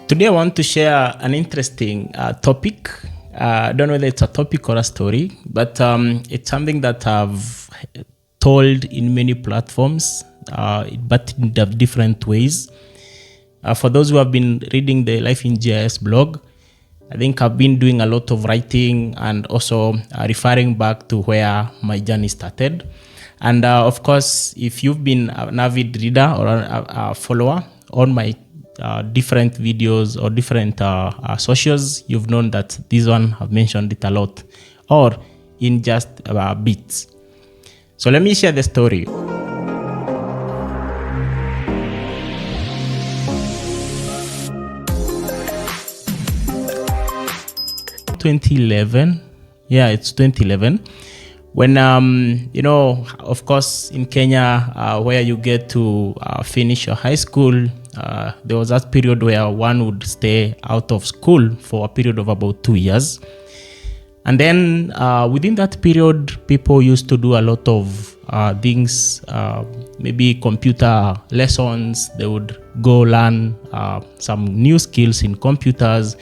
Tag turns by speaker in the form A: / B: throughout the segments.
A: Today I want to share an interesting topic. I don't know whether it's a topic or a story, but it's something that I've told in many platforms, but in different ways. For those who have been reading the Life in GIS blog, I think I've been doing a lot of writing and also referring back to where my journey started. And of course, if you've been an avid reader or a follower on my different videos or different socials, you've known that this one I've mentioned it a lot, or in just bits. So let me share the story. It's 2011 when of course in Kenya where you get to finish your high school, there was that period where one would stay out of school for a period of about 2 years, and then within that period people used to do a lot of things, maybe computer lessons. They would go learn some new skills in computers.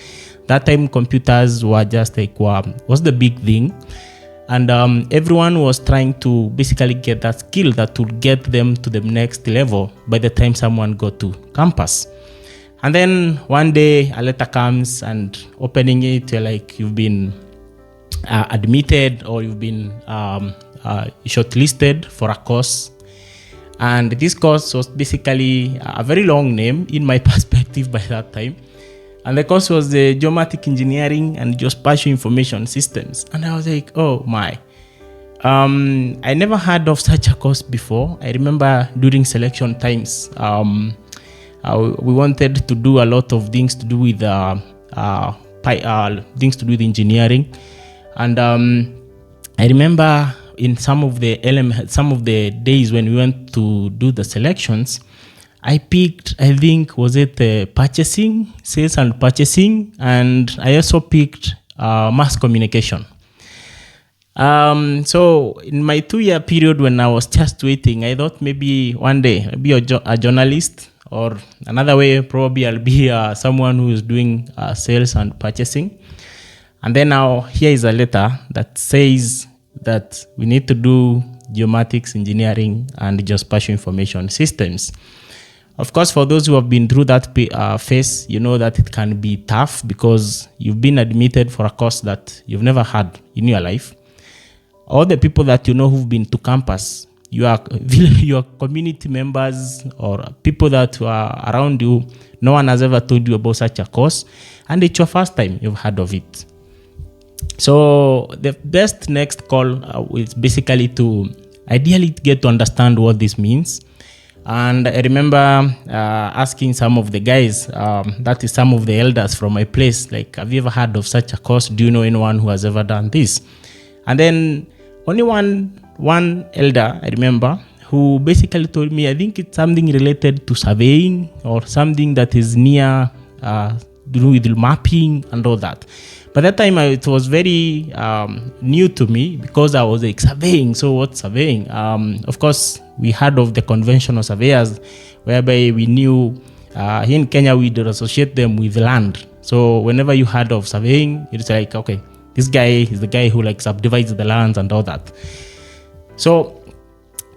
A: That time computers were just like was the big thing, and everyone was trying to basically get that skill that would get them to the next level by the time someone got to campus. And then one day a letter comes, and opening it, you're like, you've been admitted, or you've been shortlisted for a course. And this course was basically a very long name in my perspective by that time. And the course was the Geographic Engineering and Geospatial Information Systems. And I was like, oh my. I never heard of such a course before. I remember during selection times, we wanted to do a lot of things to do with things to do with engineering. And I remember in some of the days when we went to do the selections, I picked, I think, was it purchasing, sales and purchasing, and I also picked mass communication. So in my 2-year period when I was just waiting, I thought maybe one day I'll be a journalist, or another way probably I'll be someone who is doing sales and purchasing. And then now here is a letter that says that we need to do geomatics, engineering, and geospatial information systems. Of course, for those who have been through that phase, you know that it can be tough because you've been admitted for a course that you've never had in your life. All the people that you know who've been to campus, your community members or people that are around you, no one has ever told you about such a course, and it's your first time you've heard of it. So the best next call is basically to ideally get to understand what this means. And I remember asking some of the guys, that is some of the elders from my place, like, have you ever heard of such a course? Do you know anyone who has ever done this? And then only one elder, I remember, who basically told me, I think it's something related to surveying or something that is near with mapping and all that. By that time, it was very new to me because I was like, surveying. So what's surveying? Of course, we heard of the conventional surveyors, whereby we knew here in Kenya, we would associate them with land. So whenever you heard of surveying, it's like, okay, this guy is the guy who like subdivides the lands and all that. So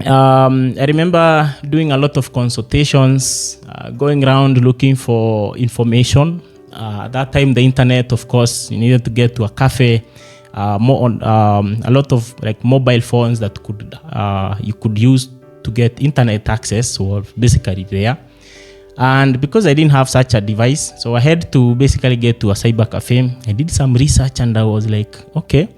A: I remember doing a lot of consultations, going around looking for information. At that time, the internet, of course, you needed to get to a cafe, a lot of like mobile phones that you could use to get internet access were basically there. And because I didn't have such a device, so I had to basically get to a cyber cafe. I did some research and I was like, okay.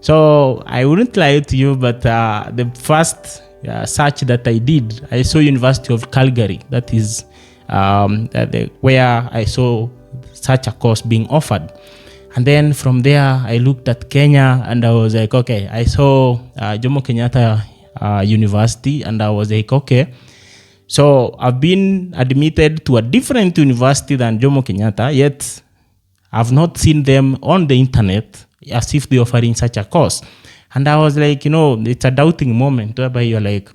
A: So I wouldn't lie to you, but the first search that I did, I saw University of Calgary. That is where I saw such a course being offered. And then from there, I looked at Kenya and I was like, okay, I saw Jomo Kenyatta University and I was like, okay. So I've been admitted to a different university than Jomo Kenyatta, yet I've not seen them on the internet as if they're offering such a course. And I was like, it's a doubting moment whereby you're like,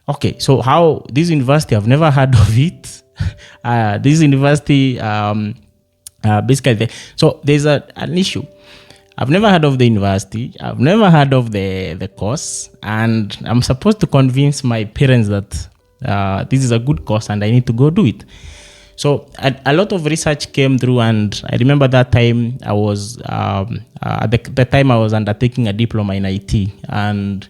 A: okay, so how this university, I've never heard of it. This university, basically, so there's an issue. I've never heard of the university. I've never heard of the course. And I'm supposed to convince my parents that this is a good course and I need to go do it. So a lot of research came through, and I remember that time I was at the time I was undertaking a diploma in IT, and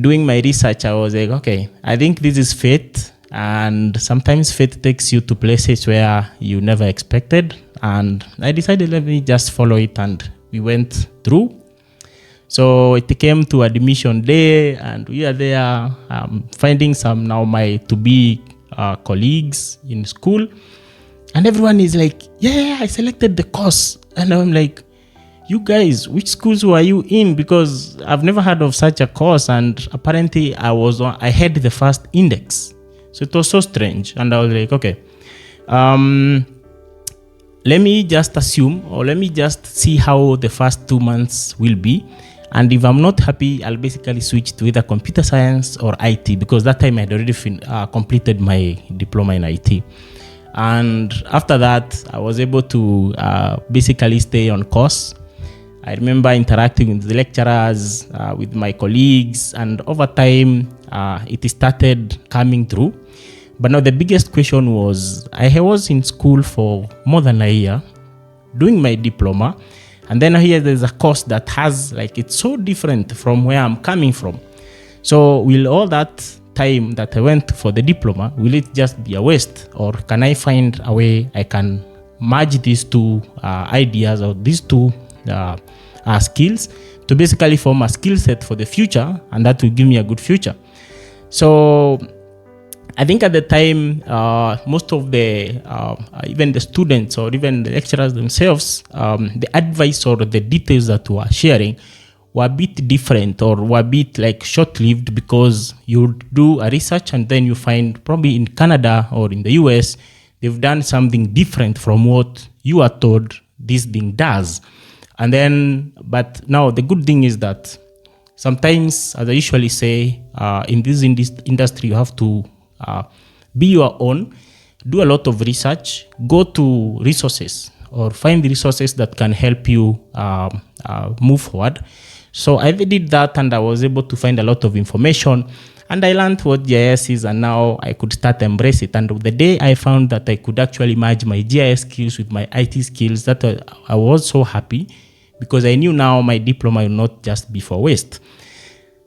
A: doing my research, I was like, okay, I think this is fate, and sometimes fate takes you to places where you never expected, and I decided let me just follow it, and we went through. So it came to admission day, and we are there finding some now my to-be colleagues in school, and everyone is like, yeah, I selected the course. And I'm like, you guys, which schools were you in? Because I've never heard of such a course, and apparently I had the first index. So it was so strange, and I was like, okay, let me just assume, or let me just see how the first 2 months will be. And if I'm not happy, I'll basically switch to either computer science or IT, because that time I had already completed my diploma in IT. And after that, I was able to basically stay on course. I remember interacting with the lecturers, with my colleagues, and over time, it started coming through. But now the biggest question was, I was in school for more than a year, doing my diploma, and then here there's a course that has, like, it's so different from where I'm coming from. So will all that time that I went for the diploma, will it just be a waste? Or can I find a way I can merge these two ideas, or these two skills, to basically form a skill set for the future, and that will give me a good future? So I think at the time, most of the, even the students or even the lecturers themselves, the advice or the details that we were sharing were a bit different, or were a bit like short-lived, because you do a research and then you find probably in Canada or in the US, they've done something different from what you are told this thing does. And then, but now the good thing is that sometimes, as I usually say, in this industry, you have to be your own, do a lot of research, go to resources, or find the resources that can help you move forward. So I did that, and I was able to find a lot of information, and I learned what GIS is, and now I could start embrace it. And the day I found that I could actually merge my GIS skills with my IT skills, that I was so happy, because I knew now my diploma will not just be for waste.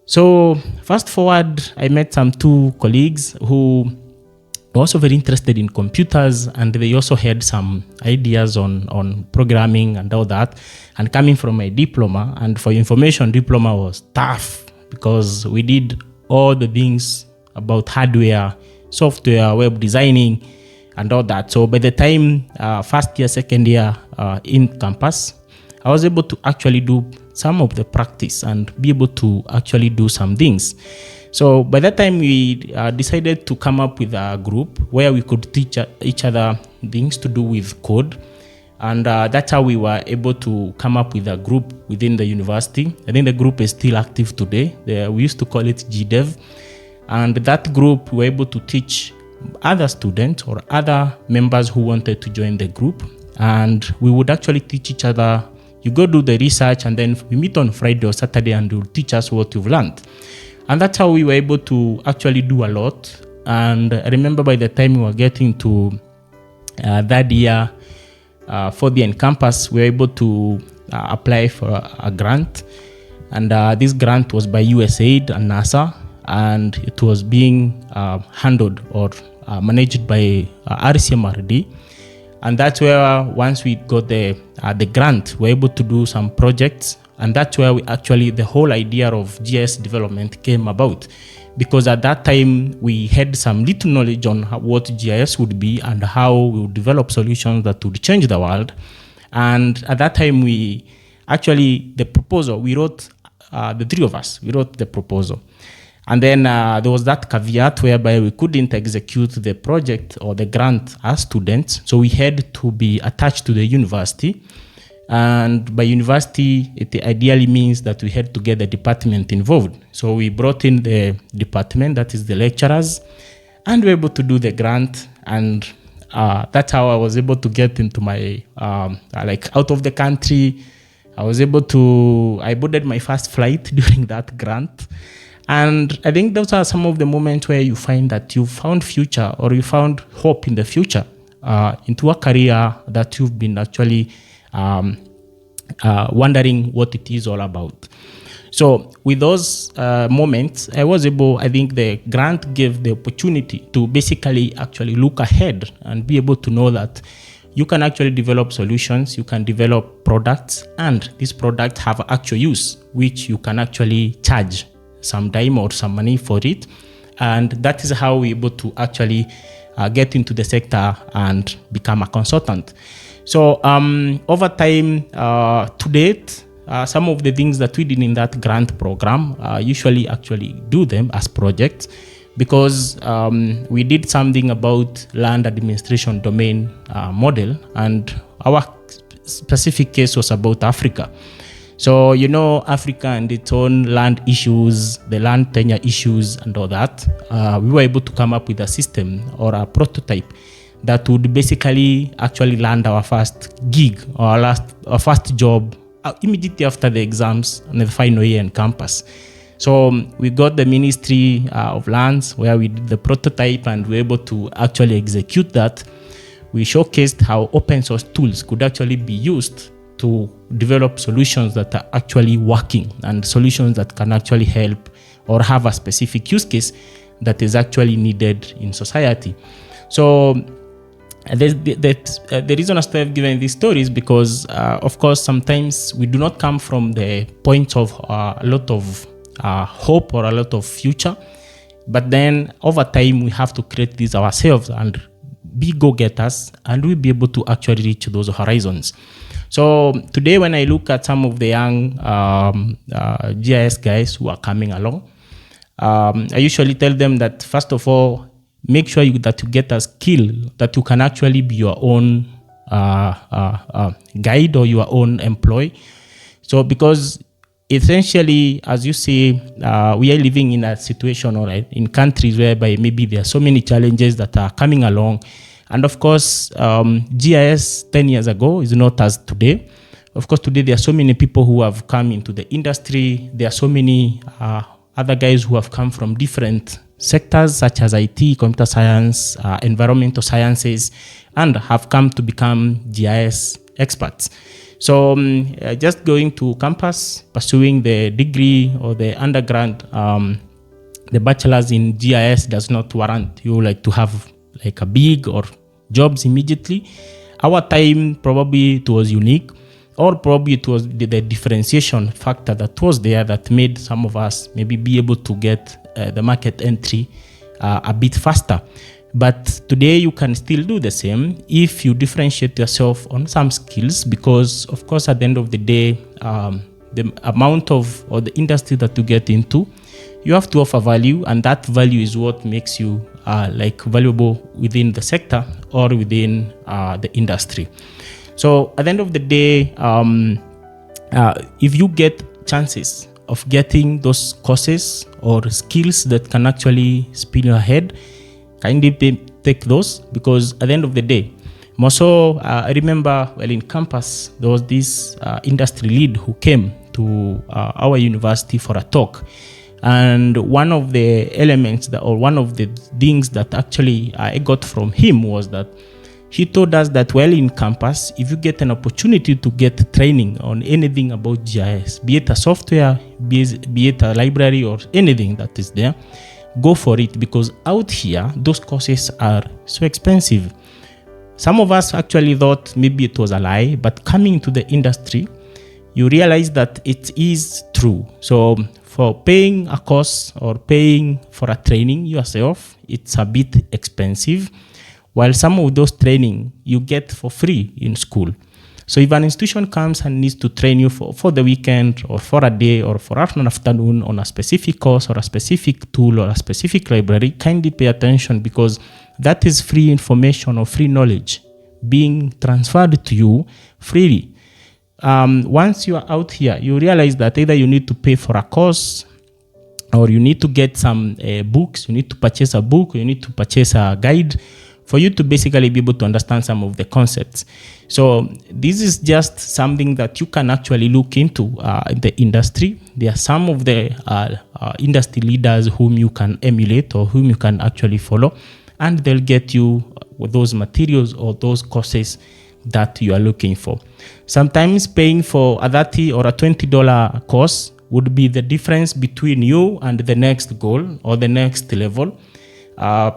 A: So fast forward, I met some two colleagues who were also very interested in computers, and they also had some ideas on programming and all that. And coming from my diploma, and for information, diploma was tough, because we did all the things about hardware, software, web designing, and all that. So by the time first year, second year in campus, I was able to actually do some of the practice and be able to actually do some things. So by that time, we decided to come up with a group where we could teach each other things to do with code. And that's how we were able to come up with a group within the university. I think the group is still active today. We used to call it GDev. And that group, we were able to teach other students or other members who wanted to join the group. And we would actually teach each other. You go do the research, and then we meet on Friday or Saturday, and you'll teach us what you've learned. And that's how we were able to actually do a lot. And I remember by the time we were getting to that year, fourth year in campus, we were able to apply for a grant. And this grant was by USAID and NASA, and it was being handled or managed by RCMRD. And that's where, once we got the grant, we were able to do some projects. And that's where the whole idea of GIS development came about. Because at that time, we had some little knowledge on what GIS would be and how we would develop solutions that would change the world. And at that time, we wrote, the three of us, we wrote the proposal. And then there was that caveat whereby we couldn't execute the project or the grant as students. So we had to be attached to the university. And by university, it ideally means that we had to get the department involved. So we brought in the department, that is the lecturers, and we were able to do the grant. And that's how I was able to get into my, out of the country. I boarded my first flight during that grant. And I think those are some of the moments where you find that you found future, or you found hope in the future, into a career that you've been actually wondering what it is all about. So with those moments, I think the grant gave the opportunity to basically actually look ahead and be able to know that you can actually develop solutions, you can develop products, and these products have actual use, which you can actually charge some time or some money for it. And that is how we're able to actually get into the sector and become a consultant. So over time, to date, some of the things that we did in that grant program, usually actually do them as projects, because we did something about land administration domain model, and our specific case was about Africa. So, Africa and its own land issues, the land tenure issues and all that, we were able to come up with a system or a prototype that would basically actually land our first gig or our first job immediately after the exams and the final year in campus. So we got the Ministry of Lands, where we did the prototype, and we were able to actually execute that. We showcased how open source tools could actually be used to develop solutions that are actually working, and solutions that can actually help or have a specific use case that is actually needed in society. So the reason I started giving these stories because, of course, sometimes we do not come from the point of a lot of hope or a lot of future, but then over time we have to create these ourselves and be go-getters, and we'll be able to actually reach those horizons. So today, when I look at some of the young GIS guys who are coming along, I usually tell them that, first of all, make sure that you get a skill that you can actually be your own guide or your own employee. So because essentially, as you say, we are living in a situation, all right, in countries whereby maybe there are so many challenges that are coming along. And of course, GIS 10 years ago is not as today. Of course, today there are so many people who have come into the industry. There are so many other guys who have come from different sectors such as IT, computer science, environmental sciences, and have come to become GIS experts. So just going to campus, pursuing the degree or the undergrad, the bachelor's in GIS does not warrant you to have like a big or jobs immediately. Our time probably it was unique, or probably it was the differentiation factor that was there that made some of us maybe be able to get the market entry a bit faster. But today you can still do the same if you differentiate yourself on some skills, because of course at the end of the day, the amount of or the industry that you get into, you have to offer value, and that value is what makes you valuable within the sector or within the industry. So at the end of the day, if you get chances of getting those courses or skills that can actually spin you ahead, kindly take those, because at the end of the day, more so, I remember in campus, there was this industry lead who came to our university for a talk. And one of the elements or one of the things that actually I got from him was that he told us that in campus, if you get an opportunity to get training on anything about GIS, be it a software, be it a library or anything that is there, go for it, because out here, those courses are so expensive. Some of us actually thought maybe it was a lie, but coming to the industry, you realize that it is true. So for paying a course or paying for a training yourself, it's a bit expensive, while some of those training you get for free in school. So if an institution comes and needs to train you for the weekend or for a day or for an afternoon on a specific course or a specific tool or a specific library, kindly pay attention, because that is free information or free knowledge being transferred to you freely. once you are out here, you realize that either you need to pay for a course, or you need to get some books, you need to purchase a book, you need to purchase a guide for you to basically be able to understand some of the concepts. So this is just something that you can actually look into in the industry. There are some of the industry leaders whom you can emulate or whom you can actually follow, and they'll get you with those materials or those courses that you are looking for. Sometimes paying for a $30 or a $20 course would be the difference between you and the next goal or the next level.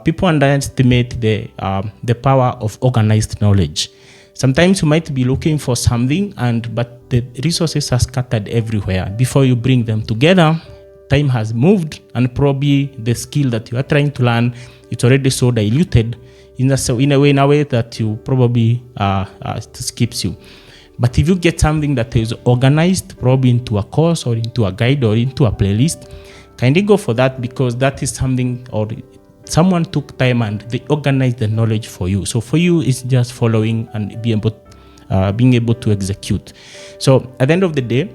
A: People underestimate the power of organized knowledge. Sometimes you might be looking for something, but the resources are scattered everywhere. Before you bring them together, time has moved, and probably the skill that you are trying to learn, it's already so diluted in a way that you probably skips you. But if you get something that is organized, probably into a course or into a guide or into a playlist, kindly go for that, because that is something, or someone took time and they organized the knowledge for you. So for you, it's just following and being able to execute. So at the end of the day,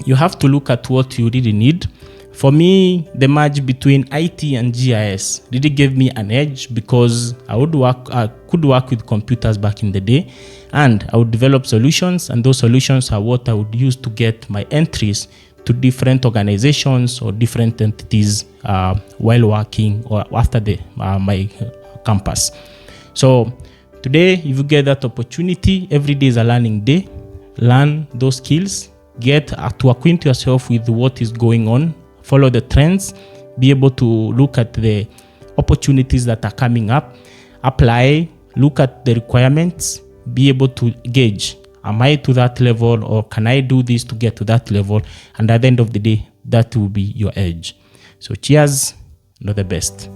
A: you have to look at what you really need. For me, the merge between IT and GIS really gave me an edge, because I could work with computers back in the day, and I would develop solutions, and those solutions are what I would use to get my entries to different organizations or different entities while working or after my campus. So today, if you get that opportunity, every day is a learning day. Learn those skills, get to acquaint yourself with what is going on, follow the trends, be able to look at the opportunities that are coming up, apply, look at the requirements, be able to gauge, am I to that level, or can I do this to get to that level? And at the end of the day, that will be your edge. So cheers, all the best.